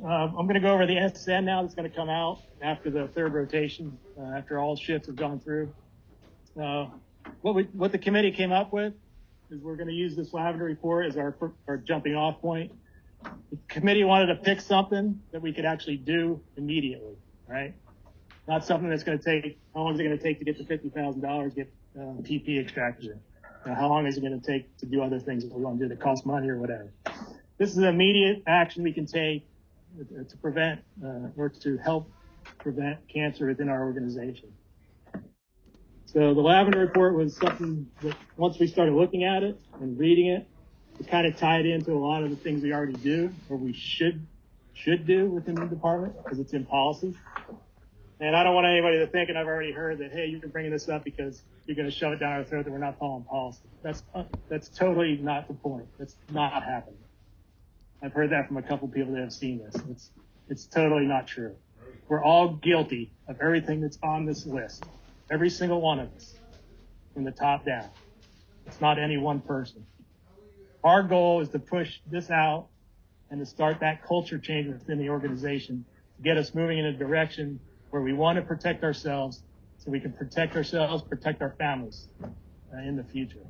I'm going to go over the SN now that's going to come out after the third rotation, after all shifts have gone through. What the committee came up with is we're going to use this lavender report as our jumping off point. The committee wanted to pick something that we could actually do immediately, right? Not something that's going to take, how long is it going to take to get the $50,000, get TP extractors in? How long is it going to take to do other things that we want to do that cost money or whatever? This is immediate action we can take to prevent or to help prevent cancer within our organization. So the lavender report was something that once we started looking at it and reading it, it kind of tied into a lot of the things we already do or we should do within the department because it's in policy. And I don't want anybody to think, and I've already heard that, hey, you've been bringing this up because you're going to shove it down our throat that we're not following policy. That's totally not the point. That's not happening. I've heard that from a couple people that have seen this. It's totally not true. We're all guilty of everything that's on this list. Every single one of us, from the top down. It's not any one person. Our goal is to push this out and to start that culture change within the organization to get us moving in a direction where we want to protect ourselves so we can protect ourselves, protect our families in the future.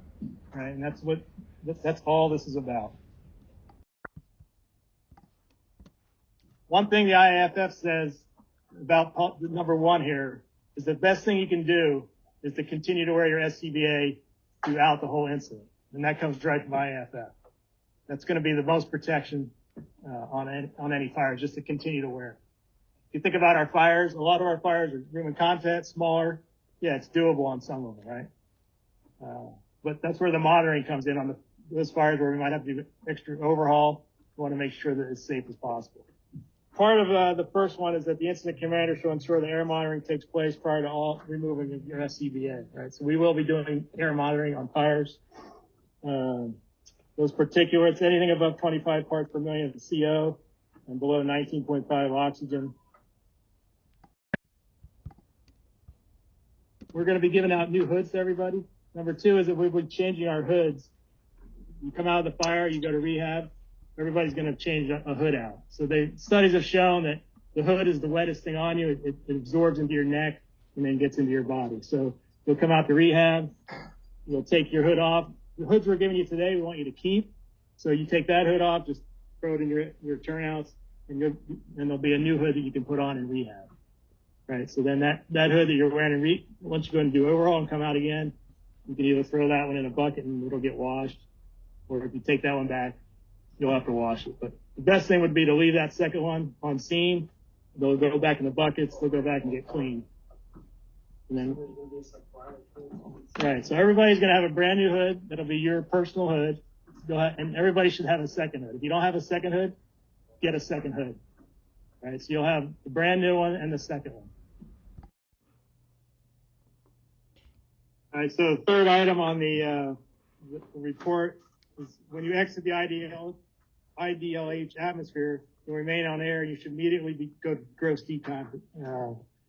Right? And that's all this is about. One thing the IAFF says about number one here is the best thing you can do is to continue to wear your SCBA throughout the whole incident. And that comes right from IAFF. That's going to be the most protection on any fires, just to continue to wear it. If you think about our fires, a lot of our fires are room and content, smaller. Yeah, it's doable on some of them, right? But that's where the monitoring comes in on those fires where we might have to do extra overhaul. We want to make sure that it's safe as possible. Part of the first one is that the incident commander shall ensure that air monitoring takes place prior to all removing of your SCBA, right? So we will be doing air monitoring on fires. Those particulates, anything above 25 parts per million of CO and below 19.5 oxygen. We're going to be giving out new hoods to everybody. Number two is that we'll be changing our hoods. You come out of the fire, you go to rehab, everybody's going to change a hood out. So studies have shown that the hood is the wettest thing on you. It absorbs into your neck and then gets into your body. So you'll come out to rehab, you'll take your hood off. The hoods we're giving you today, we want you to keep. So you take that hood off, just throw it in your turnouts, and there'll be a new hood that you can put on in rehab. Right, so then that hood that you're wearing, once you go and do overhaul and come out again, you can either throw that one in a bucket and it'll get washed, or if you take that one back, you'll have to wash it. But the best thing would be to leave that second one on scene. They'll go back in the buckets. They'll go back and get clean. And then, right, so everybody's going to have a brand new hood. That'll be your personal hood. And everybody should have a second hood. If you don't have a second hood, get a second hood. Right, so you'll have the brand new one and the second one. All right, so the third item on the report is when you exit the IDLH atmosphere, you'll remain on air. You should immediately go to gross decon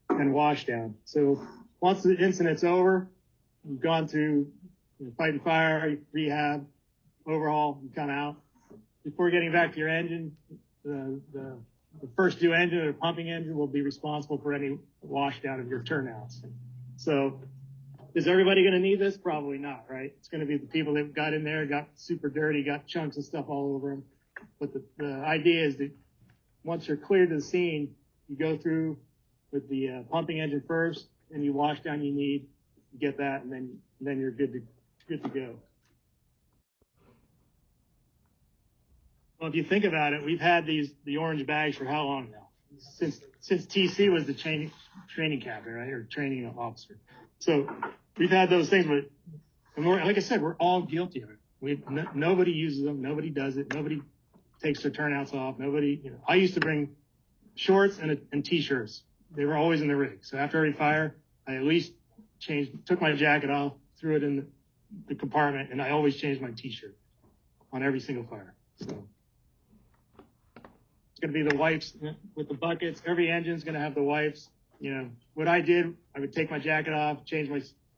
and wash down. So once the incident's over, you've gone through fighting fire, rehab, overhaul, you come out. Before getting back to your engine, the first due engine or pumping engine will be responsible for any wash down of your turnouts. So is everybody going to need this? Probably not, right? It's going to be the people that got in there, got super dirty, got chunks of stuff all over them. But the idea is that once you're cleared to the scene, you go through with the pumping engine first, and you wash down you need, you get that, and then you're good to go. Well, if you think about it, we've had the orange bags for how long now? Since TC was the training captain, right, or training officer. So we've had those things, but like I said, we're all guilty of it. Nobody uses them. Nobody does it. Nobody takes their turnouts off. Nobody, I used to bring shorts and t-shirts. They were always in the rig. So after every fire, I at least took my jacket off, threw it in the compartment, and I always changed my t-shirt on every single fire. So it's going to be the wipes with the buckets. Every engine's going to have the wipes. What I did, I would take my jacket off, change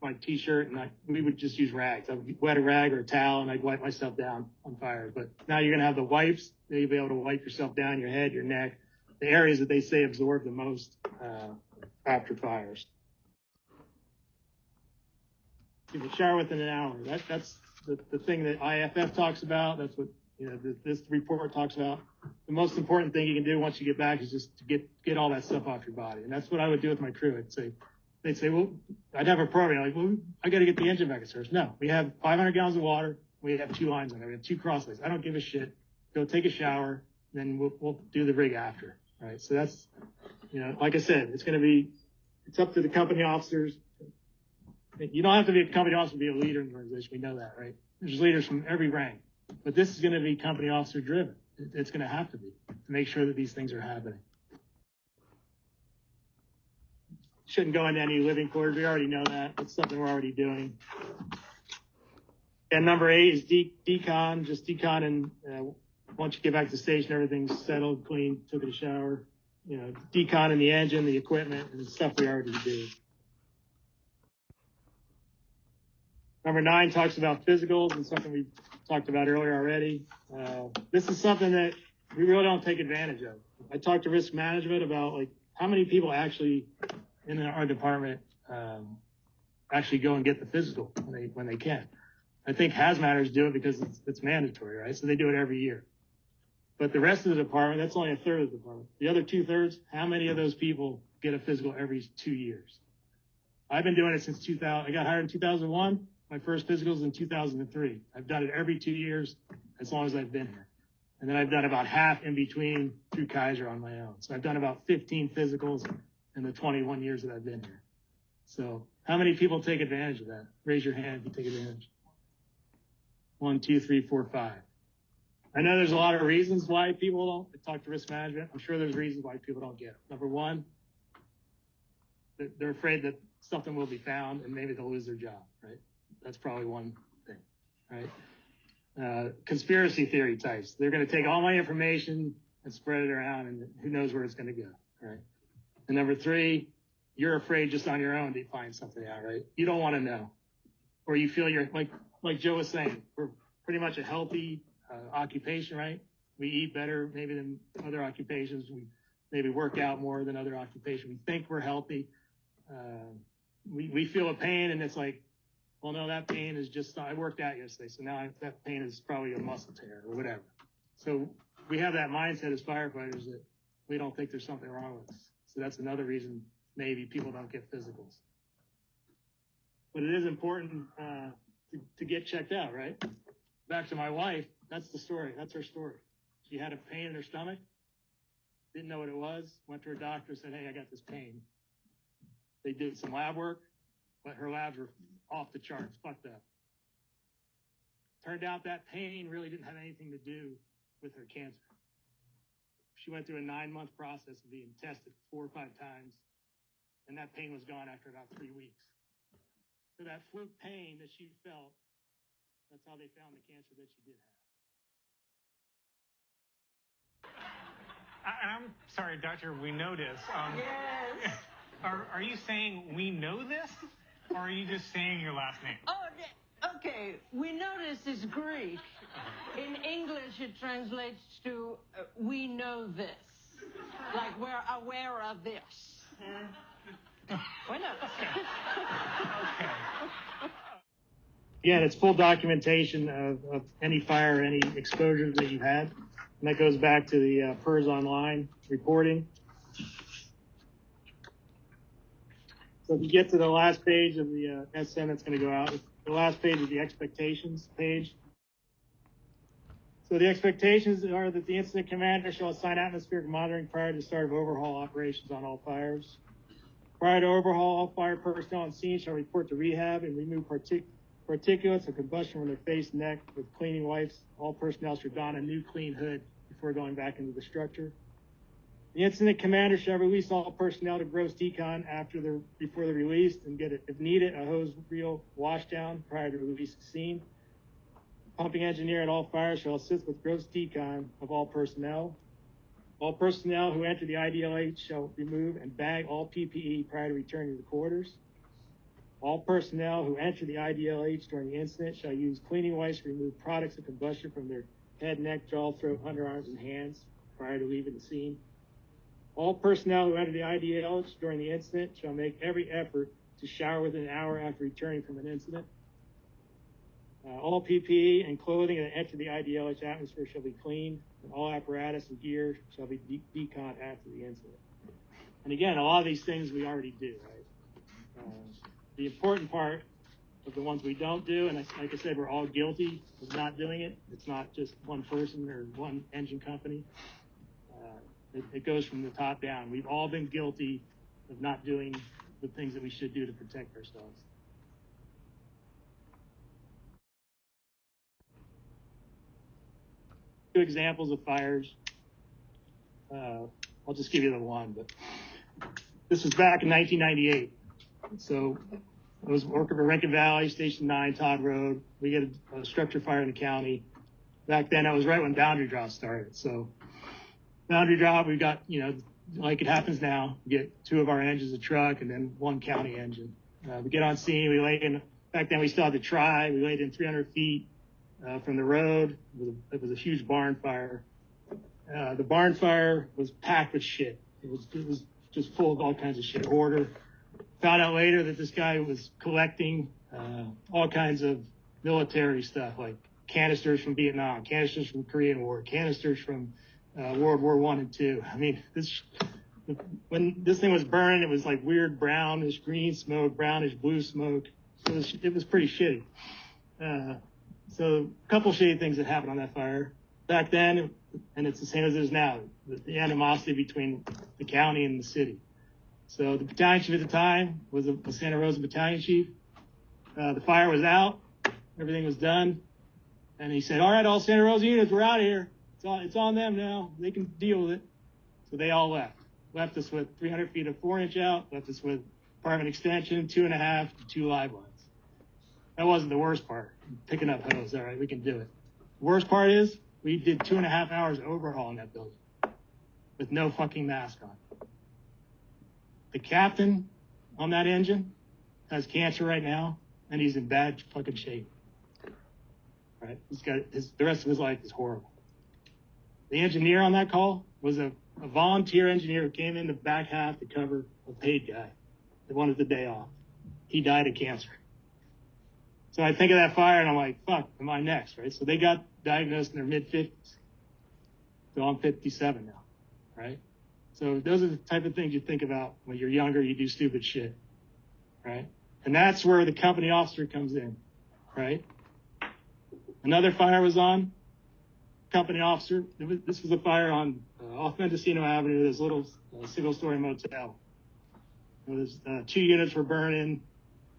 my t-shirt, and we would just use rags. I would wet a rag or a towel, and I'd wipe myself down on fire. But now you're going to have the wipes. You'll be able to wipe yourself down, your head, your neck, the areas that they say absorb the most after fires. People shower within an hour. That's the thing that IFF talks about. That's what this report talks about. The most important thing you can do once you get back is just to get all that stuff off your body. And that's what I would do with my crew. They'd say, well, I'd have a program like, well, I got to get the engine back in service. No, we have 500 gallons of water. We have 2 lines on there. We have 2 cross lays. I don't give a shit. Go take a shower. Then we'll do the rig after. Right. So that's, like I said, it's up to the company officers. You don't have to be a company officer to be a leader in the organization. We know that, right? There's leaders from every rank, but this is going to be company officer driven. It's going to have to be to make sure that these things are happening. Shouldn't go into any living quarters. We already know that. It's something we're already doing. And number 8 is decon, just decon. And once you get back to the station, everything's settled, clean, took a shower, decon in the engine, the equipment, and stuff we already do. Number 9 talks about physicals, and something we talked about earlier already. This is something that we really don't take advantage of. I talked to risk management about like how many people actually in our department actually go and get the physical when they can. I think hazmaters do it because it's mandatory, right? So they do it every year. But the rest of the department, that's only a third of the department. The other 2/3, how many of those people get a physical every 2 years? I've been doing it since 2000. I got hired in 2001. My first physical was in 2003. I've done it every 2 years as long as I've been here. And then I've done about half in between through Kaiser on my own. So I've done about 15 physicals in the 21 years that I've been here. So how many people take advantage of that? Raise your hand if you take advantage. 1, 2, 3, 4, 5. I know there's a lot of reasons why people don't. I talk to risk management. I'm sure there's reasons why people don't get it. Number 1, they're afraid that something will be found and maybe they'll lose their job, right? That's probably one thing, right? Conspiracy theory types. They're going to take all my information and spread it around, and who knows where it's going to go, right? And number 3, you're afraid just on your own to find something out, right? You don't want to know, or you feel you're like Joe was saying, we're pretty much a healthy occupation, right? We eat better maybe than other occupations. We maybe work out more than other occupations. We think we're healthy. We feel a pain, and it's like, well, no, that pain is just, I worked out yesterday, so now that pain is probably a muscle tear or whatever. So we have that mindset as firefighters that we don't think there's something wrong with us. So that's another reason maybe people don't get physicals. But it is important to get checked out, right? Back to my wife, that's the story. That's her story. She had a pain in her stomach, didn't know what it was, went to her doctor, said, hey, I got this pain. They did some lab work, but her labs were off the charts, fucked up. Turned out that pain really didn't have anything to do with her cancer. She went through a 9-month process of being tested 4 or 5 times, and that pain was gone after about 3 weeks. So that fluke pain that she felt, that's how they found the cancer that she did have. I'm sorry, Doctor, we know this. Yes. Are you saying we know this, or are you just saying your last name? Oh, okay. We know this is Greek. In English, it translates to we know this. Like we're aware of this. Why not? Okay. Again, it's full documentation of any fire, any exposures that you've had. And that goes back to the PERS Online reporting. So if you get to the last page of the SN that's going to go out, the last page is the expectations page. So the expectations are that the incident commander shall assign atmospheric monitoring prior to start of overhaul operations on all fires. Prior to overhaul, all fire personnel on scene shall report to rehab and remove particulates of combustion from their face and neck with cleaning wipes. All personnel should don a new clean hood before going back into the structure. The incident commander shall release all personnel to gross decon before they're released and get, if needed, a hose reel washdown prior to release to scene. Pumping engineer at all fires shall assist with gross decon of all personnel. All personnel who enter the IDLH shall remove and bag all PPE prior to returning to the quarters. All personnel who enter the IDLH during the incident shall use cleaning wipes to remove products of combustion from their head, neck, jaw, throat, underarms, and hands prior to leaving the scene. All personnel who enter the IDLH during the incident shall make every effort to shower within an hour after returning from an incident. All PPE and clothing that enter the IDLH atmosphere shall be cleaned, and all apparatus and gear shall be deconned after the incident. And again, a lot of these things we already do, right? The important part of the ones we don't do, and like I said, we're all guilty of not doing it. It's not just one person or one engine company. It goes from the top down. We've all been guilty of not doing the things that we should do to protect ourselves. Two examples of fires. I'll just give you the one, but this was back in 1998. So I was working for Rankin Valley, Station 9, Todd Road. We get a structure fire in the county. Back then, that was right when boundary drop started. So boundary drop, we got, like it happens now, we get two of our engines, a truck, and then one county engine. We get on scene, we lay in, back then we still had to try, we laid in 300 feet from the road. It was a huge barn fire. The barn fire was packed with shit. It was just full of all kinds of shit. Order. Found out later that this guy was collecting all kinds of military stuff, like canisters from Vietnam, canisters from Korean War, canisters from World War I and II. I mean, when this thing was burning, it was like weird brownish green smoke, brownish blue smoke. So it was pretty shitty. So a couple shitty things that happened on that fire. Back then, and it's the same as it is now, the animosity between the county and the city. So the battalion chief at the time was a Santa Rosa battalion chief. The fire was out. Everything was done. And he said, all right, all Santa Rosa units, we're out of here. It's on them now. They can deal with it. So they all left. Left us with 300 feet of 4-inch out. Left us with apartment extension, 2.5 to 2 live lines. That wasn't the worst part. Picking up hose. All right, we can do it. The worst part is we did 2.5 hours overhaul in that building with no fucking mask on. The captain on that engine has cancer right now, and he's in bad fucking shape. Right? He's got the rest of his life is horrible. The engineer on that call was a volunteer engineer who came in the back half to cover a paid guy that wanted the day off. He died of cancer. So I think of that fire and I'm like, fuck, am I next, right? So they got diagnosed in their mid-50s. So I'm 57 now, right? So those are the type of things you think about when you're younger, you do stupid shit, right? And that's where the company officer comes in, right? Another fire was on, company officer. This was a fire on off Mendocino Avenue, this little single-story motel. It was 2 units were burning.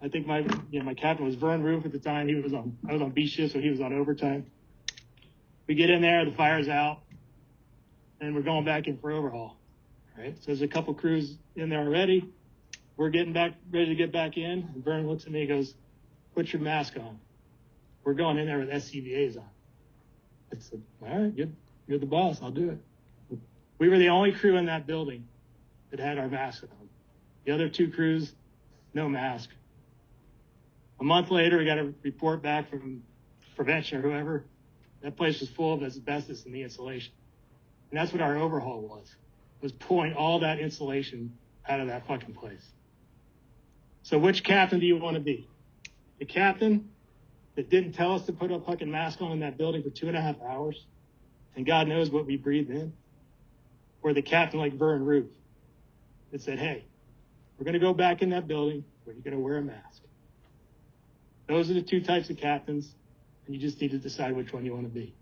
I think my captain was Vern Roof at the time. I was on B shift, so he was on overtime. We get in there, the fire's out, and we're going back in for overhaul. Right? So there's a couple crews in there already. We're getting back, ready to get back in. And Vern looks at me and goes, put your mask on. We're going in there with SCBAs on. I said, all right, you're the boss. I'll do it. We were the only crew in that building that had our masks on. The other 2 crews, no mask. A month later, we got a report back from prevention or whoever. That place was full of asbestos in the insulation. And that's what our overhaul was pulling all that insulation out of that fucking place. So which captain do you want to be? The captain that didn't tell us to put a fucking mask on in that building for 2.5 hours, and God knows what we breathed in? Or the captain like Vern Roof that said, hey, we're going to go back in that building where you're going to wear a mask. Those are the 2 types of captains, and you just need to decide which one you want to be.